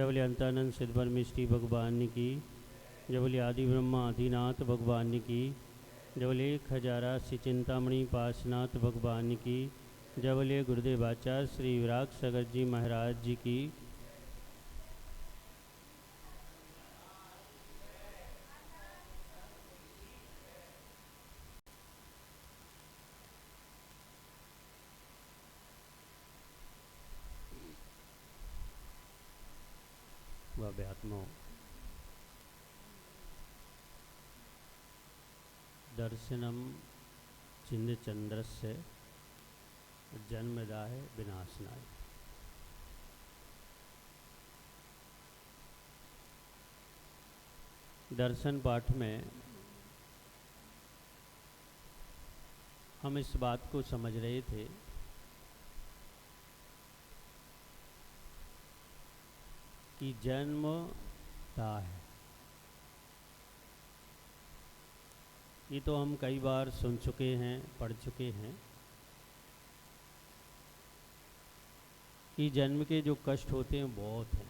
जय बोले अंतानंद सिद्ध परमेष्टि भगवान की, जय बोले आदि ब्रह्मा आदिनाथ भगवान की, जय बोले एक हजारा श्री चिंतामणि पासनाथ भगवान की, जय बोले गुरुदेव आचार्य श्री विराग सागर जी महाराज जी की। व्यात्मो दर्शनम चिन्ह चंद्रस्य जन्मदाय विनाशनाय। दर्शन पाठ में हम इस बात को समझ रहे थे कि जन्म दाह है। ये तो हम कई बार सुन चुके हैं, पढ़ चुके हैं कि जन्म के जो कष्ट होते हैं बहुत हैं।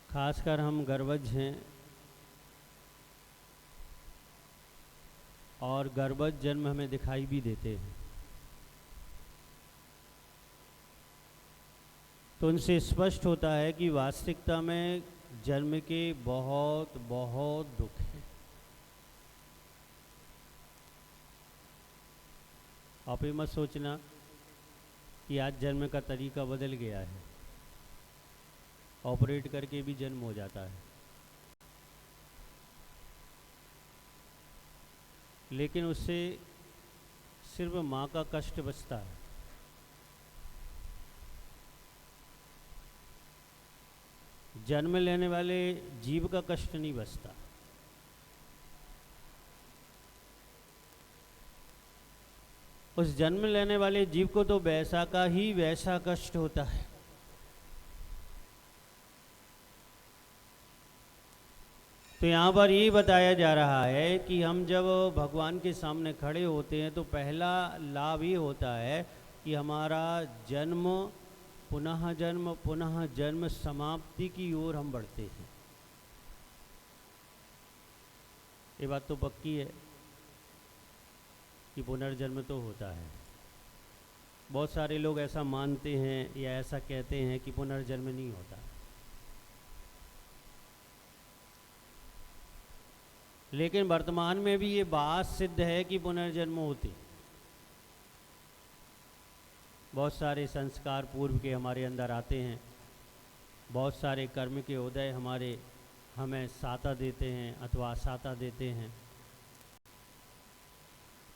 खासकर हम गर्भज हैं और गर्भज जन्म हमें दिखाई भी देते हैं, तो उनसे स्पष्ट होता है कि वास्तविकता में जन्म के बहुत बहुत दुख हैं। आप ये मत सोचना कि आज जन्म का तरीका बदल गया है, ऑपरेट करके भी जन्म हो जाता है, लेकिन उससे सिर्फ माँ का कष्ट बचता है। जन्म लेने वाले जीव का कष्ट नहीं बचता। उस जन्म लेने वाले जीव को तो वैसा का ही वैसा कष्ट होता है। तो यहाँ पर ये बताया जा रहा है कि हम जब भगवान के सामने खड़े होते हैं तो पहला लाभ ये होता है कि हमारा जन्म पुनः जन्म समाप्ति की ओर हम बढ़ते हैं। ये बात तो पक्की है कि पुनर्जन्म तो होता है। बहुत सारे लोग ऐसा मानते हैं या ऐसा कहते हैं कि पुनर्जन्म नहीं होता, लेकिन वर्तमान में भी ये बात सिद्ध है कि पुनर्जन्म होते। बहुत सारे संस्कार पूर्व के हमारे अंदर आते हैं, बहुत सारे कर्म के उदय हमें साता देते हैं अथवा साता देते हैं।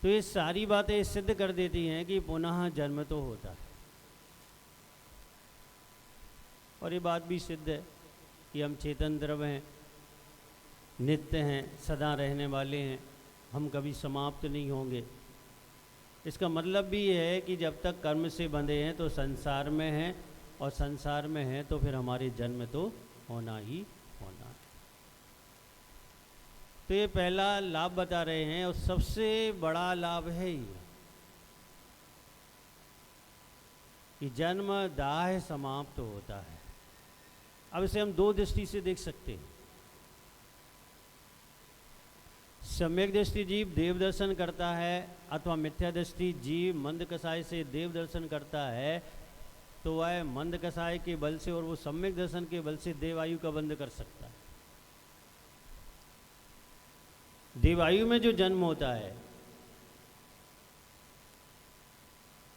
तो ये सारी बातें सिद्ध कर देती हैं कि पुनः जन्म तो होता है। और ये बात भी सिद्ध है कि हम चेतन द्रव्य हैं, नित्य हैं, सदा रहने वाले हैं, हम कभी समाप्त नहीं होंगे। इसका मतलब भी ये है कि जब तक कर्म से बंधे हैं तो संसार में हैं, और संसार में हैं तो फिर हमारे जन्म तो होना ही होना है। तो ये पहला लाभ बता रहे हैं और सबसे बड़ा लाभ है ये कि जन्म दाह समाप्त होता है। अब इसे हम दो दृष्टि से देख सकते हैं। सम्यक दृष्टि जीव देव दर्शन करता है अथवा मिथ्या दृष्टि जीव मंद कसाय से देव दर्शन करता है, तो वह मंद कसाय के बल से और वो सम्यक दर्शन के बल से देवायु का बंध कर सकता है। देवायु में जो जन्म होता है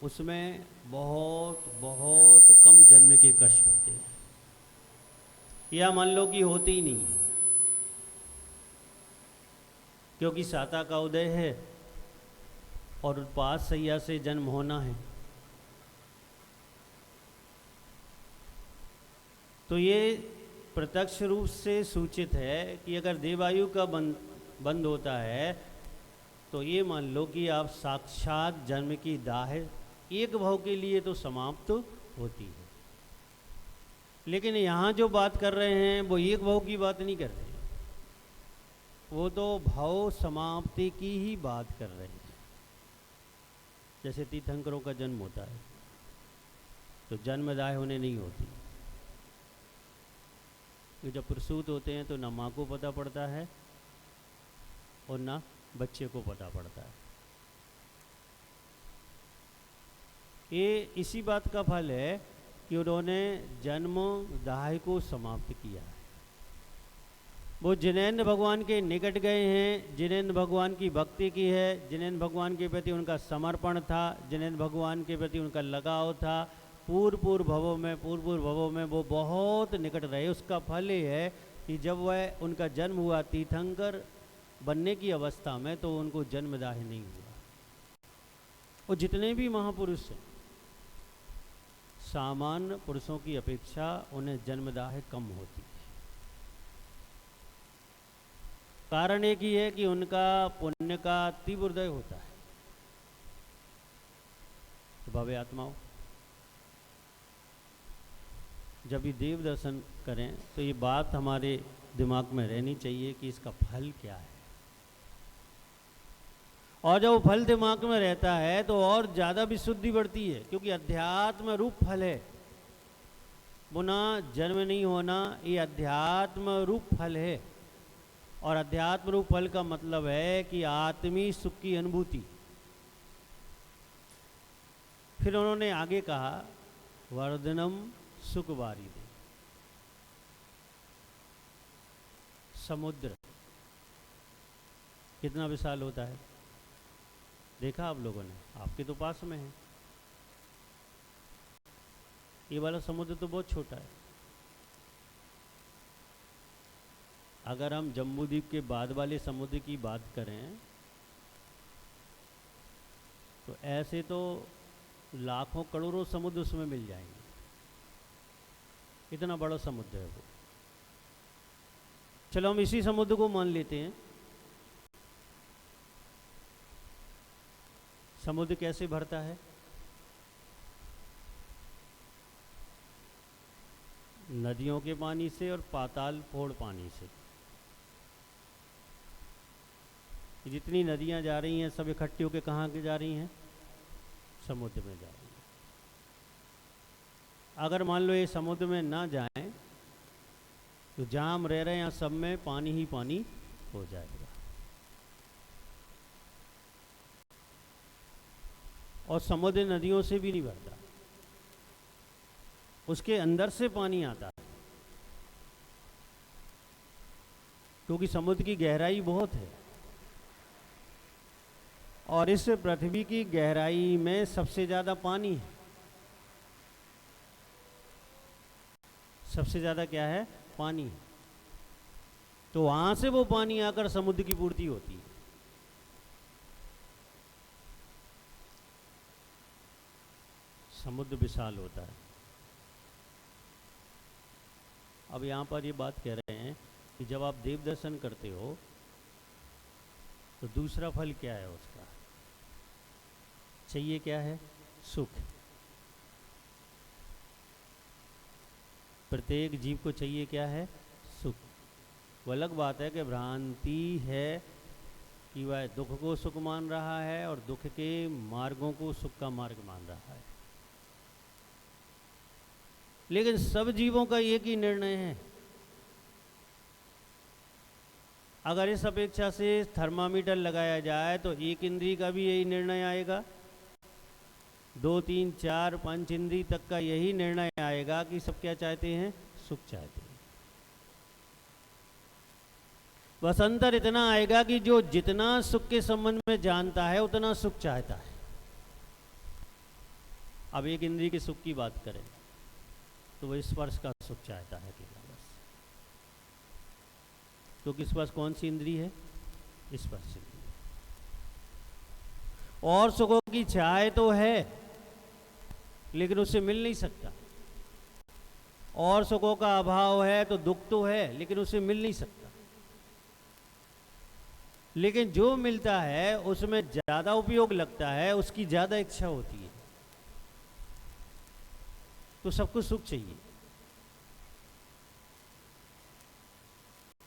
उसमें बहुत बहुत कम जन्म के कष्ट होते हैं, या मान लो कि होते ही नहीं है, क्योंकि साता का उदय है और उत्पाद सैया से जन्म होना है। तो ये प्रत्यक्ष रूप से सूचित है कि अगर देवायु का बंद होता है तो ये मान लो कि आप साक्षात जन्म की दाह एक भाव के लिए तो समाप्त होती है। लेकिन यहाँ जो बात कर रहे हैं वो एक भाव की बात नहीं कर रहे, वो तो भाव समाप्ति की ही बात कर रहे हैं। जैसे तीर्थंकरों का जन्म होता है, तो जन्मदाय होने नहीं होती। कि जब प्रसूत होते हैं तो ना माँ को पता पड़ता है और ना बच्चे को पता पड़ता है। ये इसी बात का फल है कि उन्होंने जन्म दाह को समाप्त किया है। वो जिनेंद्र भगवान के निकट गए हैं, जिनेंद्र भगवान की भक्ति की है, जिनेंद्र भगवान के प्रति उनका समर्पण था, जिनेंद्र भगवान के प्रति उनका लगाव था। पूर्व भवों में वो बहुत निकट रहे। उसका फल ये है कि जब वह उनका जन्म हुआ तीर्थंकर बनने की अवस्था में, तो उनको जन्मदाह नहीं हुआ। और जितने भी महापुरुष हैं, सामान्य पुरुषों की अपेक्षा उन्हें जन्मदाह कम होती है। कारण एक ही है कि उनका पुण्य का तीव्र उदय होता है। तो भव्य आत्माओं, जब भी देव दर्शन करें तो ये बात हमारे दिमाग में रहनी चाहिए कि इसका फल क्या है। और जब वो फल दिमाग में रहता है तो और ज़्यादा विशुद्धि बढ़ती है, क्योंकि अध्यात्म रूप फल है। पुनः जन्म नहीं होना, ये अध्यात्म रूप फल है। और अध्यात्म रूप फल का मतलब है कि आत्मी सुख की अनुभूति। फिर उन्होंने आगे कहा, वर्धनम सुख वारिधि। समुद्र कितना विशाल होता है, देखा आप लोगों ने? आपके तो पास में है। ये वाला समुद्र तो बहुत छोटा है। अगर हम जम्बूद्वीप के बाद वाले समुद्र की बात करें तो ऐसे तो लाखों करोड़ों समुद्र उसमें मिल जाएंगे। इतना बड़ा समुद्र है वो। चलो हम इसी समुद्र को मान लेते हैं। समुद्र कैसे भरता है? नदियों के पानी से और पाताल फोड़ पानी से। जितनी नदियां जा रही हैं सब इकट्ठी होकर कहाँ के जा रही हैं? समुद्र में जा रही हैं। अगर मान लो ये समुद्र में ना जाएं तो जहाँ हम रह रहे हैं यहाँ सब में पानी ही पानी हो जाएगा। और समुद्र नदियों से भी नहीं भरता, उसके अंदर से पानी आता है, क्योंकि समुद्र की गहराई बहुत है। और इस पृथ्वी की गहराई में सबसे ज़्यादा पानी है। सबसे ज़्यादा क्या है? पानी है। तो वहाँ से वो पानी आकर समुद्र की पूर्ति होती है। समुद्र विशाल होता है। अब यहाँ पर ये बात कह रहे हैं कि जब आप देव दर्शन करते हो तो दूसरा फल क्या है उसका? चाहिए क्या है? सुख। प्रत्येक जीव को चाहिए क्या है? सुख। वो अलग बात है कि भ्रांति है कि वह दुख को सुख मान रहा है और दुख के मार्गों को सुख का मार्ग मान रहा है। लेकिन सब जीवों का एक ही निर्णय है। अगर इस अपेक्षा से थर्मामीटर लगाया जाए तो एक इंद्री का भी यही निर्णय आएगा, 2, 3, 4, 5 इंद्री तक का यही निर्णय आएगा कि सब क्या चाहते हैं? सुख चाहते हैं। बस अंतर इतना आएगा कि जो जितना सुख के संबंध में जानता है उतना सुख चाहता है। अब एक इंद्री के सुख की बात करें तो वह स्पर्श का सुख चाहता है केवल, बस। क्योंकि स्पर्श कौन सी इंद्री है? स्पर्श इंद्री। और सुखों की चाह तो है लेकिन उससे मिल नहीं सकता। और सुखों का अभाव है तो दुख तो है लेकिन उससे मिल नहीं सकता। लेकिन जो मिलता है उसमें ज्यादा उपयोग लगता है, उसकी ज्यादा इच्छा होती है। तो सबको सुख चाहिए।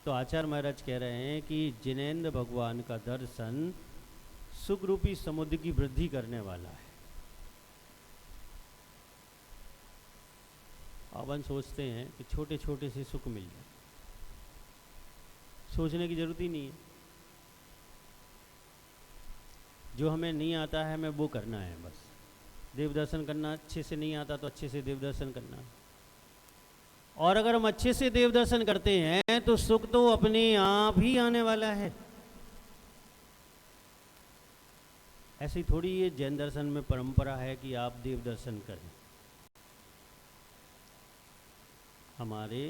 तो आचार्य महाराज कह रहे हैं कि जिनेंद्र भगवान का दर्शन सुख रूपी समुद्र की वृद्धि करने वाला है। अपन सोचते हैं कि छोटे छोटे से सुख मिल जाए, सोचने की जरूरत ही नहीं है। जो हमें नहीं आता है हमें वो करना है बस। देव दर्शन करना अच्छे से नहीं आता तो अच्छे से देव दर्शन करना है। और अगर हम अच्छे से देव दर्शन करते हैं तो सुख तो अपने आप ही आने वाला है। ऐसी थोड़ी ये जैन दर्शन में परंपरा है कि आप देव दर्शन करें। हमारे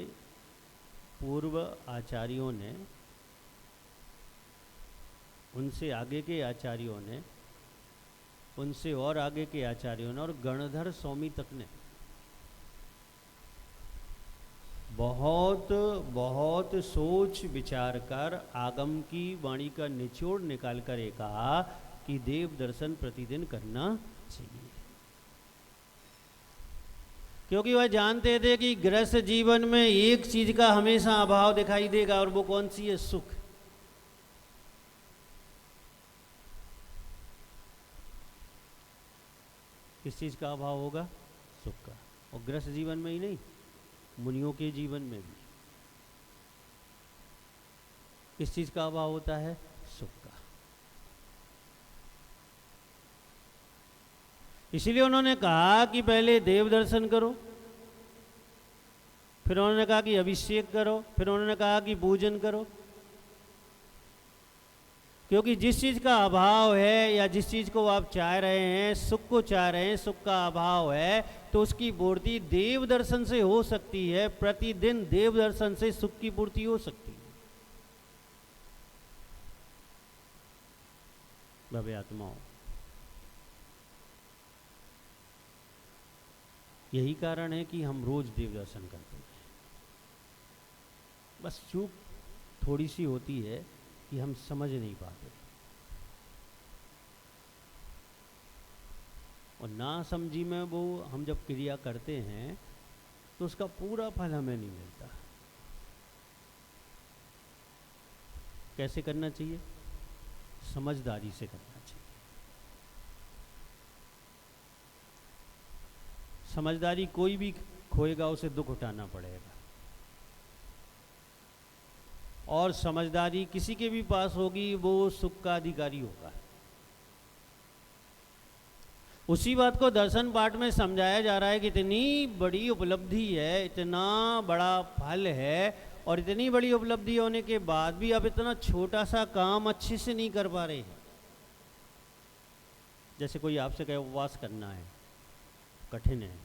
पूर्व आचार्यों ने, उनसे आगे के आचार्यों ने, उनसे और आगे के आचार्यों ने और गणधर स्वामी तक ने बहुत बहुत सोच विचार कर आगम की वाणी का निचोड़ निकाल कर ये कहा कि देव दर्शन प्रतिदिन करना चाहिए। क्योंकि वह जानते थे कि गृहस्थ जीवन में एक चीज का हमेशा अभाव दिखाई देगा, और वो कौन सी है? सुख। किस चीज का अभाव होगा? सुख का। और गृहस्थ जीवन में ही नहीं, मुनियों के जीवन में भी किस चीज का अभाव होता है? सुख का। इसीलिए उन्होंने कहा कि पहले देव दर्शन करो, फिर उन्होंने कहा कि अभिषेक करो, फिर उन्होंने कहा कि पूजन करो। क्योंकि जिस चीज का अभाव है या जिस चीज को आप चाह रहे हैं, सुख को चाह रहे हैं, सुख का अभाव है, तो उसकी पूर्ति देव दर्शन से हो सकती है। प्रतिदिन देव दर्शन से सुख की पूर्ति हो सकती है। भव्य आत्माओं, यही कारण है कि हम रोज देव दर्शन करते हैं। बस चूक थोड़ी सी होती है कि हम समझ नहीं पाते, और ना समझी में वो हम जब क्रिया करते हैं तो उसका पूरा फल हमें नहीं मिलता। कैसे करना चाहिए? समझदारी से करना चाहिए। समझदारी कोई भी खोएगा उसे दुख उठाना पड़ेगा, और समझदारी किसी के भी पास होगी वो सुख का अधिकारी होगा। उसी बात को दर्शन पाठ में समझाया जा रहा है कि इतनी बड़ी उपलब्धि है, इतना बड़ा फल है, और इतनी बड़ी उपलब्धि होने के बाद भी आप इतना छोटा सा काम अच्छे से नहीं कर पा रहे हैं। जैसे कोई आपसे कहे उपवास करना है, कठिन है।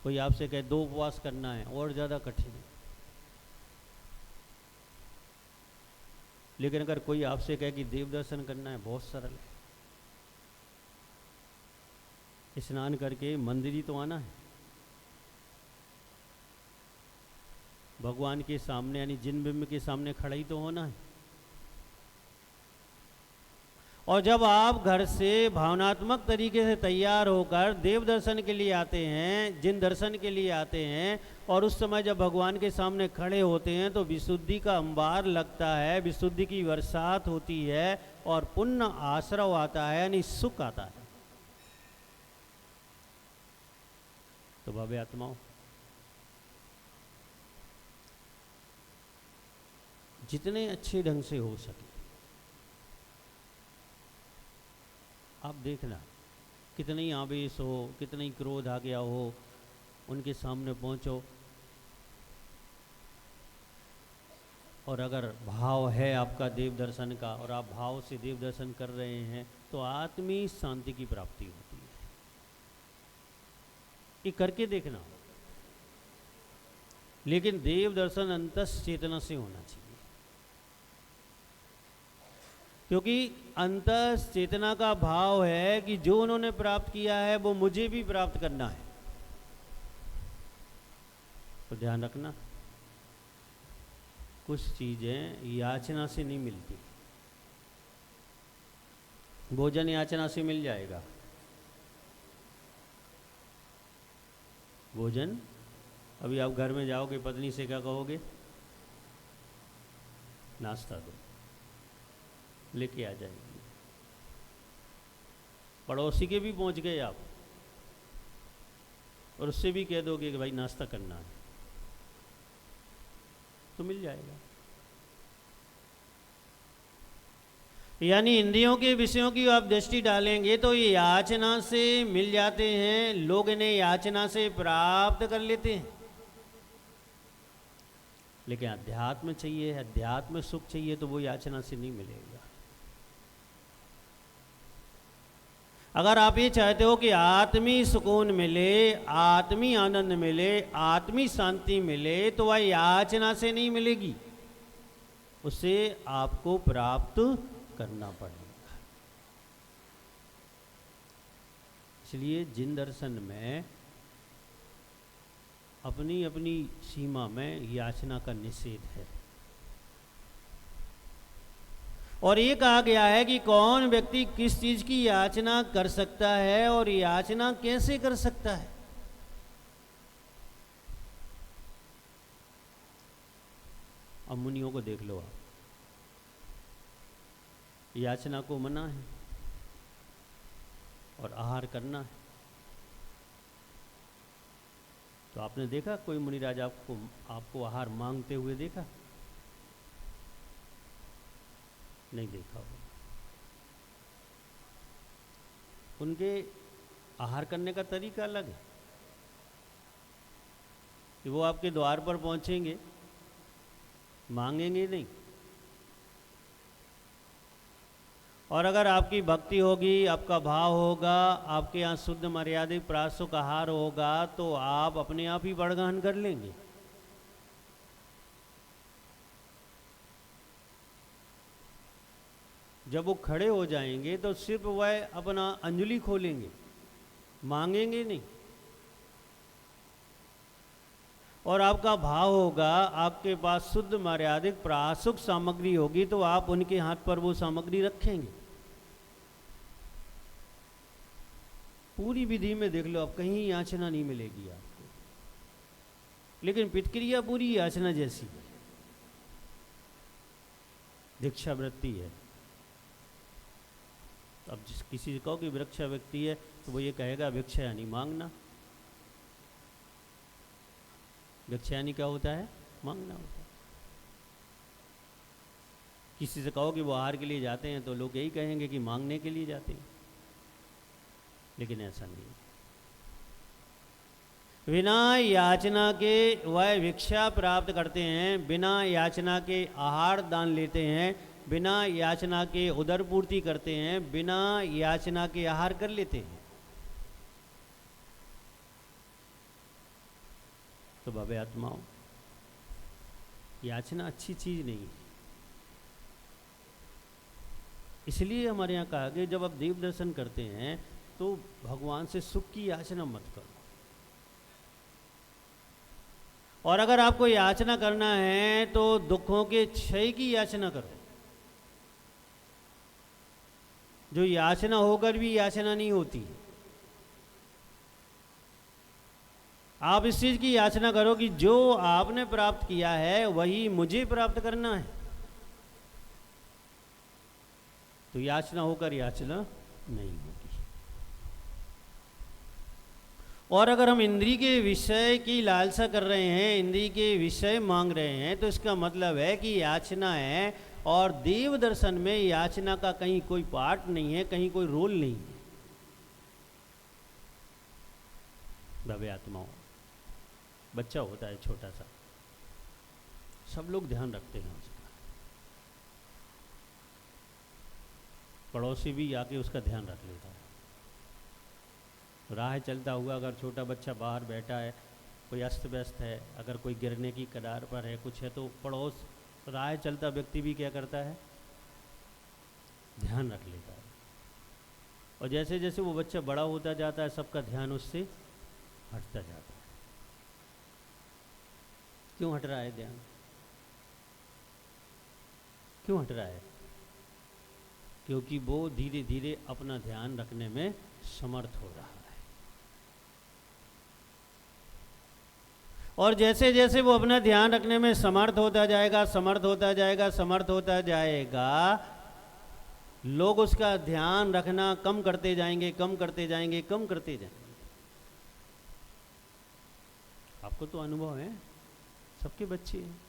कोई आपसे कहे 2 उपवास करना है, और ज़्यादा कठिन है। लेकिन अगर कोई आपसे कहे कि देव दर्शन करना है, बहुत सरल है। स्नान करके मंदिर ही तो आना है, भगवान के सामने यानी जिन बिंब के सामने खड़ा ही तो होना है। और जब आप घर से भावनात्मक तरीके से तैयार होकर देव दर्शन के लिए आते हैं, जिन दर्शन के लिए आते हैं, और उस समय जब भगवान के सामने खड़े होते हैं तो विशुद्धि का अंबार लगता है, विशुद्धि की बरसात होती है, और पुण्य आश्रव आता है, यानी सुख आता है। तो भव्य आत्माओं, जितने अच्छे ढंग से हो सके आप देखना, कितना ही आवेश हो, कितना ही क्रोध आ गया हो, उनके सामने पहुंचो, और अगर भाव है आपका देव दर्शन का और आप भाव से देव दर्शन कर रहे हैं तो आत्मीय शांति की प्राप्ति होती है। ये करके देखना। लेकिन देव दर्शन अंतस चेतना से होना चाहिए, क्योंकि अंतस चेतना का भाव है कि जो उन्होंने प्राप्त किया है वो मुझे भी प्राप्त करना है। तो ध्यान रखना, कुछ चीजें याचना से नहीं मिलती। भोजन याचना से मिल जाएगा, भोजन अभी आप घर में जाओगे, पत्नी से क्या कहोगे? नाश्ता दो, लेके आ जाएगी। पड़ोसी के भी पहुंच गए आप, और उससे भी कह दोगे कि भाई नाश्ता करना है, तो मिल जाएगा। यानी इंद्रियों के विषयों की आप दृष्टि डालेंगे तो ये याचना से मिल जाते हैं, लोग इन्हें याचना से प्राप्त कर लेते हैं। लेकिन अध्यात्म चाहिए, अध्यात्म सुख चाहिए, तो वो याचना से नहीं मिलेगा। अगर आप ये चाहते हो कि आत्मी सुकून मिले, आत्मी आनंद मिले, आत्मी शांति मिले, तो वह याचना से नहीं मिलेगी, उसे आपको प्राप्त करना पड़ेगा। इसलिए जिन दर्शन में अपनी अपनी सीमा में याचना का निषेध है। और ये कहा गया है कि कौन व्यक्ति किस चीज की याचना कर सकता है और याचना कैसे कर सकता है। अब मुनियों को देख लो आप, याचना को मना है और आहार करना है। तो आपने देखा कोई मुनिराज आपको आहार मांगते हुए देखा? नहीं देखा होगा। उनके आहार करने का तरीका अलग है कि वो आपके द्वार पर पहुंचेंगे, मांगेंगे नहीं, और अगर आपकी भक्ति होगी, आपका भाव होगा, आपके यहाँ शुद्ध मर्यादित प्रासुक आहार होगा, तो आप अपने आप ही बड़गहन कर लेंगे। जब वो खड़े हो जाएंगे तो सिर्फ वह अपना अंजलि खोलेंगे, मांगेंगे नहीं। और आपका भाव होगा, आपके पास शुद्ध मर्यादित प्रासुक सामग्री होगी, तो आप उनके हाथ पर वो सामग्री रखेंगे। पूरी विधि में देख लो आप, कहीं याचना नहीं मिलेगी आपको, लेकिन प्रतिक्रिया पूरी याचना जैसी है। दीक्षा वृत्ति है। अब जिस किसी को कि वृक्षा व्यक्ति है तो वो ये कहेगा भिक्षा यानी मांगना। भिक्षा यानी क्या होता है? मांगना होता है। किसी से कहो कि वो आहार के लिए जाते हैं तो लोग यही कहेंगे कि मांगने के लिए जाते हैं, लेकिन ऐसा नहीं। बिना याचना के वह भिक्षा प्राप्त करते हैं, बिना याचना के आहार दान लेते हैं, बिना याचना के उदर पूर्ति करते हैं, बिना याचना के आहार कर लेते हैं। तो बाबे आत्माओं, याचना अच्छी चीज नहीं है। इसलिए हमारे यहाँ कहा कि जब आप देव दर्शन करते हैं तो भगवान से सुख की याचना मत करो। और अगर आपको याचना करना है तो दुखों के क्षय की याचना करो। जो याचना होकर भी याचना नहीं होती। आप इस चीज की याचना करो कि जो आपने प्राप्त किया है वही मुझे प्राप्त करना है। तो याचना होकर याचना नहीं होगी। और अगर हम इंद्री के विषय की लालसा कर रहे हैं, इंद्री के विषय मांग रहे हैं, तो इसका मतलब है कि याचना है। और देव दर्शन में याचना का कहीं कोई पार्ट नहीं है, कहीं कोई रोल नहीं है। भव्य आत्माओं, बच्चा होता है छोटा सा, सब लोग ध्यान रखते हैं उसका, पड़ोसी भी आके उसका ध्यान रख लेता है। राह चलता हुआ अगर छोटा बच्चा बाहर बैठा है, कोई अस्त व्यस्त है, अगर कोई गिरने की कगार पर है, कुछ है, तो पड़ोस राह चलता व्यक्ति भी क्या करता है? ध्यान रख लेता है। और जैसे जैसे वो बच्चा बड़ा होता जाता है, सबका ध्यान उससे हटता जाता है। क्यों हट रहा है ध्यान? क्यों हट रहा है? क्योंकि वो धीरे धीरे अपना ध्यान रखने में समर्थ हो रहा है। और जैसे जैसे वो अपना ध्यान रखने में समर्थ होता जाएगा, समर्थ होता जाएगा, समर्थ होता जाएगा, लोग उसका ध्यान रखना कम करते जाएंगे, कम करते जाएंगे, कम करते जाएंगे। आपको तो अनुभव है, सबके बच्चे हैं।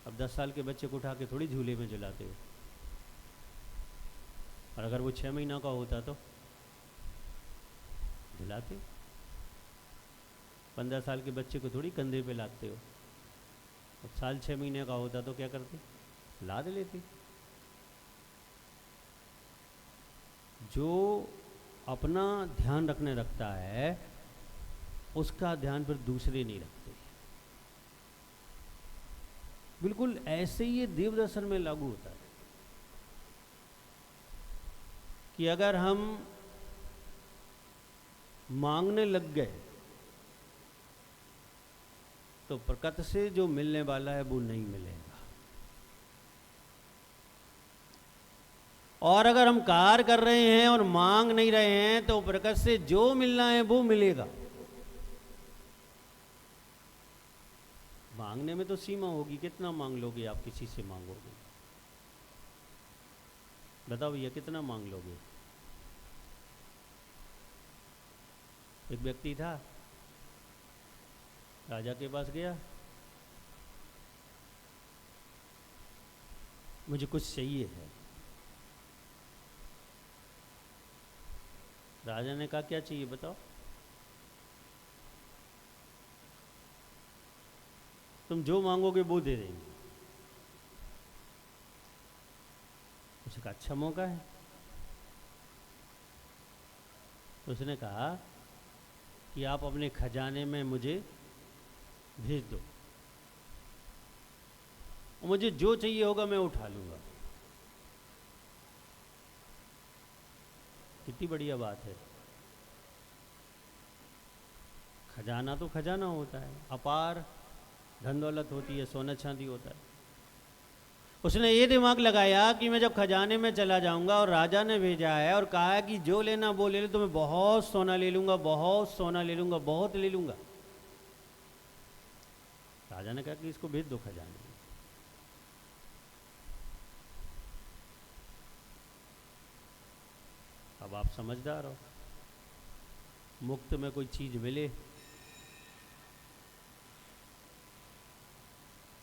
अब 10 साल के बच्चे को उठा के थोड़ी झूले में झुलाते हो, और अगर वो 6 महीना का होता तो झुलाते। 15 साल के बच्चे को थोड़ी कंधे पे लादते हो। अब साल 6 महीने का होता तो क्या करते, लाद लेते। जो अपना ध्यान रखने रखता है उसका ध्यान फिर दूसरे नहीं रखते। बिल्कुल ऐसे ही ये देव दर्शन में लागू होता है कि अगर हम मांगने लग गए तो प्रकृति से जो मिलने वाला है वो नहीं मिलेगा, और अगर हम कार्य कर रहे हैं और मांग नहीं रहे हैं तो प्रकृति से जो मिलना है वो मिलेगा। मांगने में तो सीमा होगी, कितना मांग लोगे आप, किसी से मांगोगे? बताओ भैया, कितना मांग लोगे? एक व्यक्ति था, राजा के पास गया, मुझे कुछ चाहिए है। राजा ने कहा क्या चाहिए बताओ? तुम जो मांगोगे वो दे देंगे। उसने कहा अच्छा मौका है। उसने कहा कि आप अपने खजाने में मुझे भेज दो, और मुझे जो चाहिए होगा मैं उठा लूंगा। कितनी बढ़िया बात है। खजाना तो खजाना होता है, अपार धन दौलत होती है, सोना चांदी होता है। उसने ये दिमाग लगाया कि मैं जब खजाने में चला जाऊंगा और राजा ने भेजा है और कहा है कि जो लेना वो ले ले, तो मैं बहुत सोना ले लूंगा, बहुत सोना ले लूंगा, बहुत ले लूंगा। राजा ने कहा कि इसको भेज दो खजाने में। अब आप समझदार हो, मुफ्त में कोई चीज मिले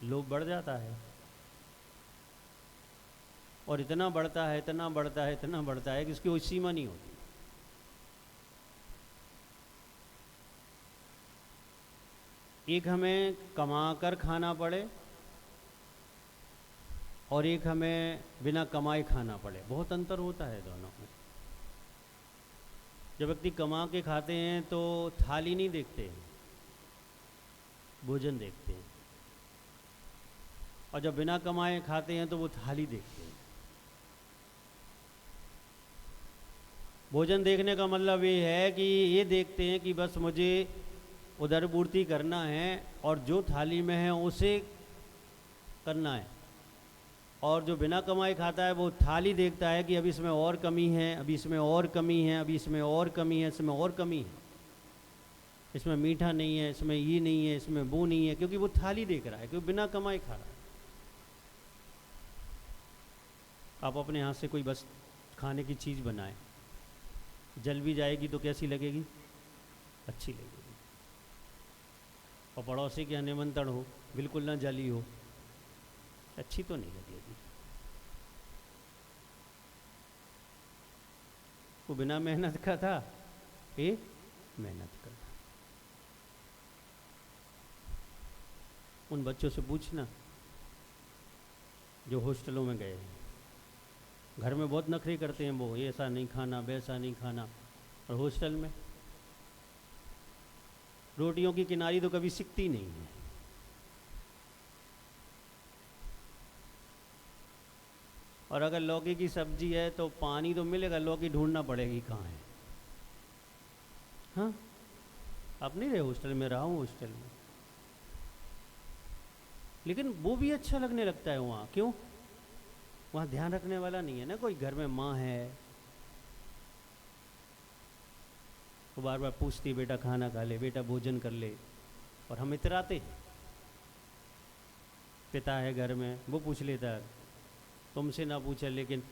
लोभ बढ़ जाता है, और इतना बढ़ता है, इतना बढ़ता है, इतना बढ़ता है कि इसकी कोई सीमा नहीं होती। एक हमें कमा कर खाना पड़े और एक हमें बिना कमाए खाना पड़े, बहुत अंतर होता है दोनों में। जब व्यक्ति कमा के खाते हैं तो थाली नहीं देखते हैं, भोजन देखते हैं, और जब बिना कमाए खाते हैं तो वो थाली देखते हैं। भोजन देखने का मतलब ये है कि ये देखते हैं कि बस मुझे उधर पूर्ति करना है और जो थाली में है उसे करना है, और जो बिना कमाए खाता है वो थाली देखता है कि अभी इसमें और कमी है, अभी इसमें और कमी है, अभी इसमें और कमी है, इसमें और कमी है, इसमें मीठा नहीं है, इसमें ये नहीं है, इसमें वो नहीं है, क्योंकि वो थाली देख रहा है, क्योंकि बिना कमाए खा रहा है। आप अपने हाथ से कोई बस खाने की चीज़ बनाएं, जल भी जाएगी तो कैसी लगेगी? अच्छी लगेगी। और पड़ोसी के निमंत्रण हो, बिल्कुल ना जली हो, अच्छी तो नहीं लगेगी। वो बिना मेहनत का था, ये मेहनत का था। उन बच्चों से पूछना जो हॉस्टलों में गए हैं, घर में बहुत नखरे करते हैं वो, ऐसा नहीं खाना, वैसा नहीं खाना, और हॉस्टल में रोटियों की किनारी तो कभी सिकती नहीं है। और अगर लौकी की सब्जी है तो पानी तो मिलेगा, लौकी ढूंढना पड़ेगी कहाँ है। हाँ, आप नहीं रहे हॉस्टल में? रहा हूँ हॉस्टल में, लेकिन वो भी अच्छा लगने लगता है वहाँ। क्यों? वहाँ ध्यान रखने वाला नहीं है ना कोई। घर में माँ है, वो बार बार पूछती बेटा खाना खा ले, बेटा भोजन कर ले, और हम इतराते हैं। पिता है घर में, वो पूछ लेता, तुमसे ना पूछा लेकिन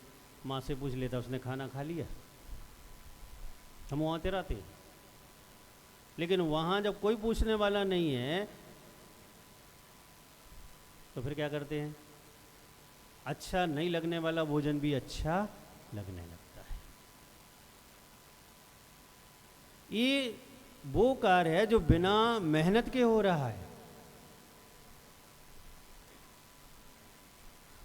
माँ से पूछ लेता, उसने खाना खा लिया। हम वहाँ इतराते हैं। लेकिन वहाँ जब कोई पूछने वाला नहीं है तो फिर क्या करते हैं? अच्छा नहीं लगने वाला भोजन भी अच्छा लगने लगता है। ये वो कार्य है जो बिना मेहनत के हो रहा है।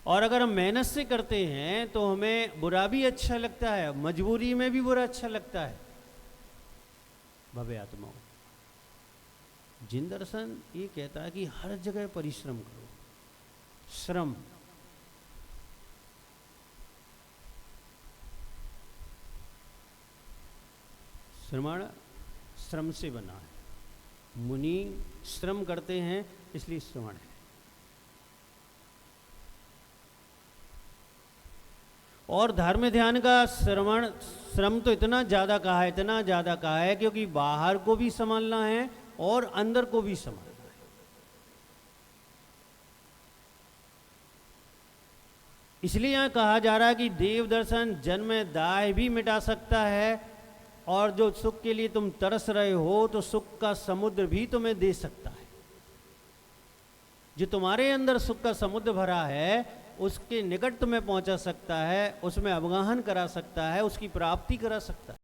और अगर हम मेहनत से करते हैं तो हमें बुरा भी अच्छा लगता है, मजबूरी में भी बुरा अच्छा लगता है। भव्य आत्माओं, जिन दर्शन ये कहता है कि हर जगह परिश्रम करो। श्रम, श्रमण श्रम से बना है। मुनि श्रम करते हैं इसलिए श्रवण है। और धर्म ध्यान का श्रवण श्रम तो इतना ज़्यादा कहा है, इतना ज़्यादा कहा है क्योंकि बाहर को भी संभालना है और अंदर को भी संभालना है। इसलिए यहाँ कहा जा रहा है कि देव दर्शन जन्म दाह भी मिटा सकता है, और जो सुख के लिए तुम तरस रहे हो तो सुख का समुद्र भी तुम्हें दे सकता है। जो तुम्हारे अंदर सुख का समुद्र भरा है उसके निकट तुम्हें पहुंचा सकता है, उसमें अवगाहन करा सकता है, उसकी प्राप्ति करा सकता है।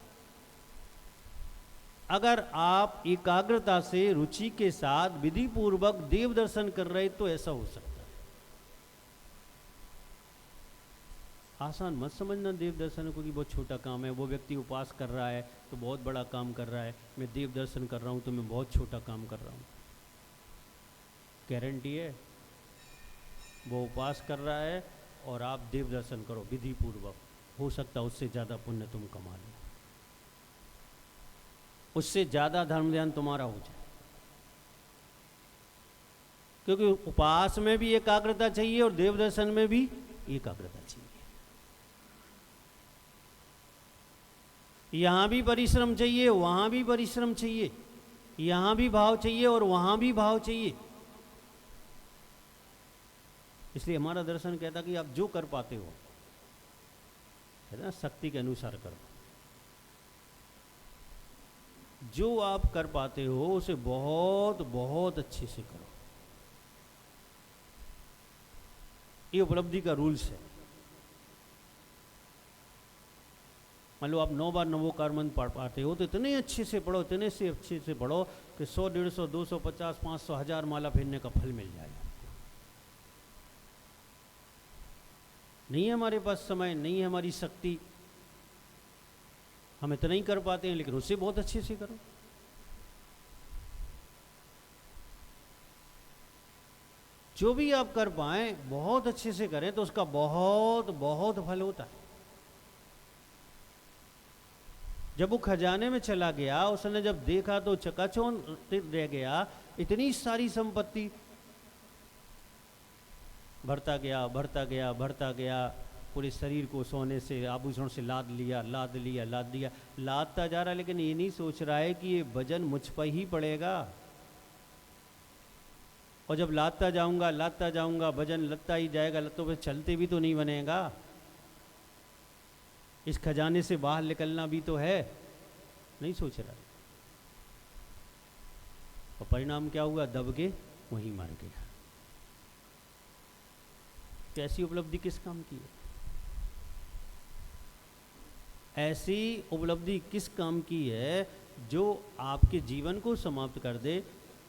अगर आप एकाग्रता से रुचि के साथ विधि पूर्वक देव दर्शन कर रहे तो ऐसा हो सकता है। आसान मत समझना देव दर्शन को कि बहुत छोटा काम है। वो व्यक्ति उपास कर रहा है तो बहुत बड़ा काम कर रहा है, मैं देव दर्शन कर रहा हूँ तो मैं बहुत छोटा काम कर रहा हूँ। गारंटी है वो उपास कर रहा है और आप देव दर्शन करो विधि पूर्वक, हो सकता है उससे ज़्यादा पुण्य तुम कमा लो, उससे ज़्यादा धर्म ध्यान तुम्हारा हो जाए। क्योंकि उपास में भी एकाग्रता चाहिए और देव दर्शन में भी एकाग्रता चाहिए। यहाँ भी परिश्रम चाहिए, वहाँ भी परिश्रम चाहिए, यहाँ भी भाव चाहिए और वहाँ भी भाव चाहिए। इसलिए हमारा दर्शन कहता कि आप जो कर पाते हो, है ना, शक्ति के अनुसार करो। जो आप कर पाते हो उसे बहुत बहुत अच्छे से करो। ये उपलब्धि का रूल्स है। मान लो आप 9 बार नवोकार मंत्र पढ़ पाते हो तो इतने अच्छे से पढ़ो, इतने से अच्छे से पढ़ो कि 100, 150, 250, 500, 1000 माला फेरने का फल मिल जाएगा। नहीं है हमारे पास समय, नहीं है हमारी शक्ति, हम इतना ही कर पाते हैं, लेकिन उसे बहुत अच्छे से करो। जो भी आप कर पाए बहुत अच्छे से करें तो उसका बहुत बहुत फल होता है। जब वो खजाने में चला गया, उसने जब देखा तो चकाचौंध रह गया। इतनी सारी संपत्ति, बढ़ता गया बढ़ता गया बढ़ता गया, पूरे शरीर को सोने से आभूषण से लाद लिया लाद लिया लाद लिया, लादता जा रहा, लेकिन ये नहीं सोच रहा है कि ये वजन मुझ पर ही पड़ेगा। और जब लादता जाऊंगा वजन लगता ही जाएगा, तो फिर चलते भी तो नहीं बनेगा। इस खजाने से बाहर निकलना भी तो है, नहीं सोच रहा। और परिणाम क्या हुआ? दब के वहीं मर गया। कैसी उपलब्धि किस काम की है? ऐसी उपलब्धि किस काम की है जो आपके जीवन को समाप्त कर दे,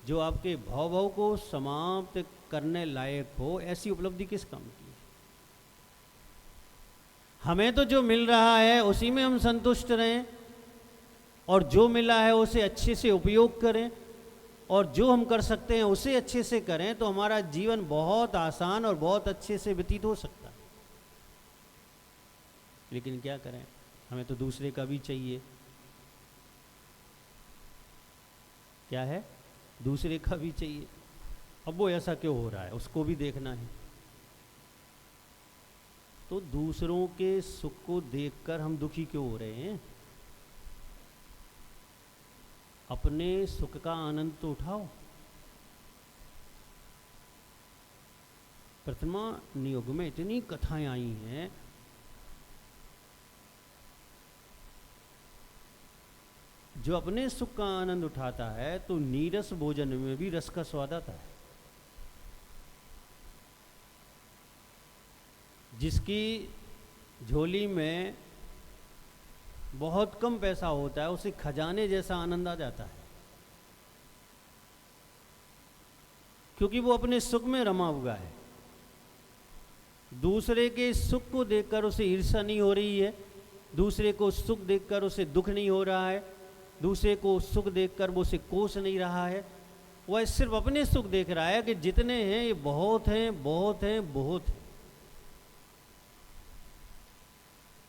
जो आपके भाव को समाप्त करने लायक हो? ऐसी उपलब्धि किस काम की है? हमें तो जो मिल रहा है उसी में हम संतुष्ट रहें, और जो मिला है उसे अच्छे से उपयोग करें, और जो हम कर सकते हैं उसे अच्छे से करें, तो हमारा जीवन बहुत आसान और बहुत अच्छे से व्यतीत हो सकता है। लेकिन क्या करें, हमें तो दूसरे का भी चाहिए। क्या है? दूसरे का भी चाहिए। अब वो ऐसा क्यों हो रहा है उसको भी देखना है। तो दूसरों के सुख को देखकर हम दुखी क्यों हो रहे हैं? अपने सुख का आनंद तो उठाओ। प्रथमा नियोग में इतनी कथाएं आई हैं, जो अपने सुख का आनंद उठाता है तो नीरस भोजन में भी रस का स्वाद आता है। जिसकी झोली में बहुत कम पैसा होता है उसे खजाने जैसा आनंद आ जाता है, क्योंकि वो अपने सुख में रमा हुआ है। दूसरे के सुख को देखकर उसे ईर्ष्या नहीं हो रही है, दूसरे को सुख देखकर उसे दुख नहीं हो रहा है, दूसरे को सुख देखकर वो उसे कोस नहीं रहा है। वह सिर्फ अपने सुख देख रहा है कि जितने हैं ये बहुत हैं, बहुत हैं, बहुत हैं।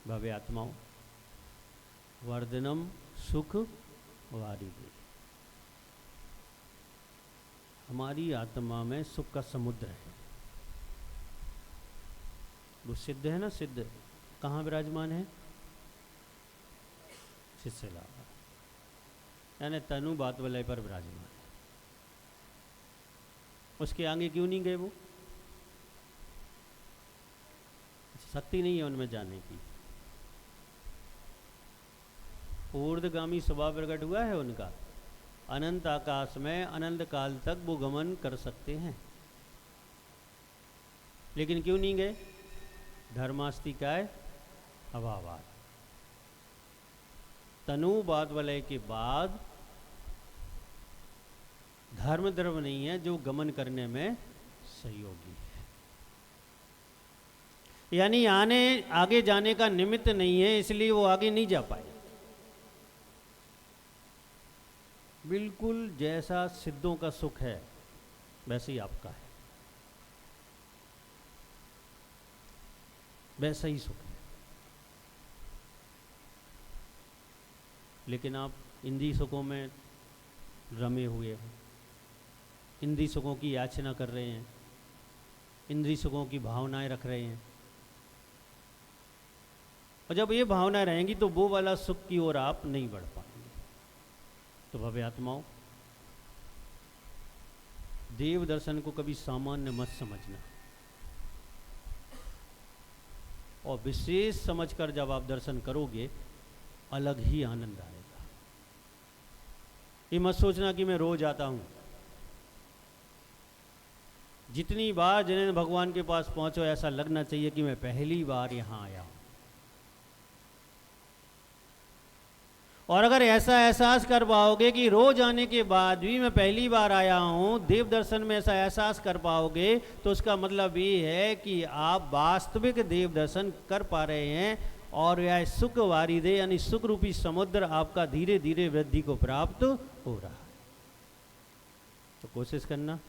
भव्य आत्माओं, वर्धनम सुख वारिधि। हमारी आत्मा में सुख का समुद्र है। वो सिद्ध है ना, सिद्ध कहाँ विराजमान है? शिष्य लाभ, यानी तनु बात वलय पर विराजमान है। उसके आगे क्यों नहीं गए वो? शक्ति नहीं है उनमें जाने की। ऊर्ध्वगामी स्वभाव प्रकट हुआ है उनका। अनंत आकाश में अनंत काल तक वो गमन कर सकते हैं, लेकिन क्यों नहीं गए? धर्मास्तिकाय अभावात। तनुबाद वलय के बाद धर्म द्रव्य नहीं है जो गमन करने में सहयोगी है, यानी आगे जाने का निमित्त नहीं है, इसलिए वो आगे नहीं जा पाए। बिल्कुल जैसा सिद्धों का सुख है वैसे ही आपका है, वैसा ही सुख है। लेकिन आप इंद्रिय सुखों में रमे हुए हैं, इंद्रिय सुखों की याचना कर रहे हैं, इंद्रिय सुखों की भावनाएं रख रहे हैं। और जब ये भावनाएं रहेंगी तो वो वाला सुख की ओर आप नहीं बढ़ पाएंगे। तो भव्य आत्माओं, देव दर्शन को कभी सामान्य मत समझना, और विशेष समझकर जब आप दर्शन करोगे अलग ही आनंद आएगा। ये मत सोचना कि मैं रोज आता हूं। जितनी बार जिन्हें भगवान के पास पहुंचो ऐसा लगना चाहिए कि मैं पहली बार यहां आया हूं। और अगर ऐसा एहसास कर पाओगे कि रोज आने के बाद भी मैं पहली बार आया हूं, देव दर्शन में ऐसा एहसास कर पाओगे, तो उसका मतलब ये है कि आप वास्तविक देव दर्शन कर पा रहे हैं, और यह सुख वारिधे यानी सुख रूपी समुद्र आपका धीरे धीरे वृद्धि को प्राप्त हो रहा है। तो कोशिश करना,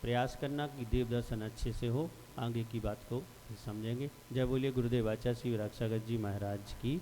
प्रयास करना कि देव दर्शन अच्छे से हो। आगे की बात को समझेंगे। जय बोलिए गुरुदेव आचार्य श्री विराट सागर जी महाराज की।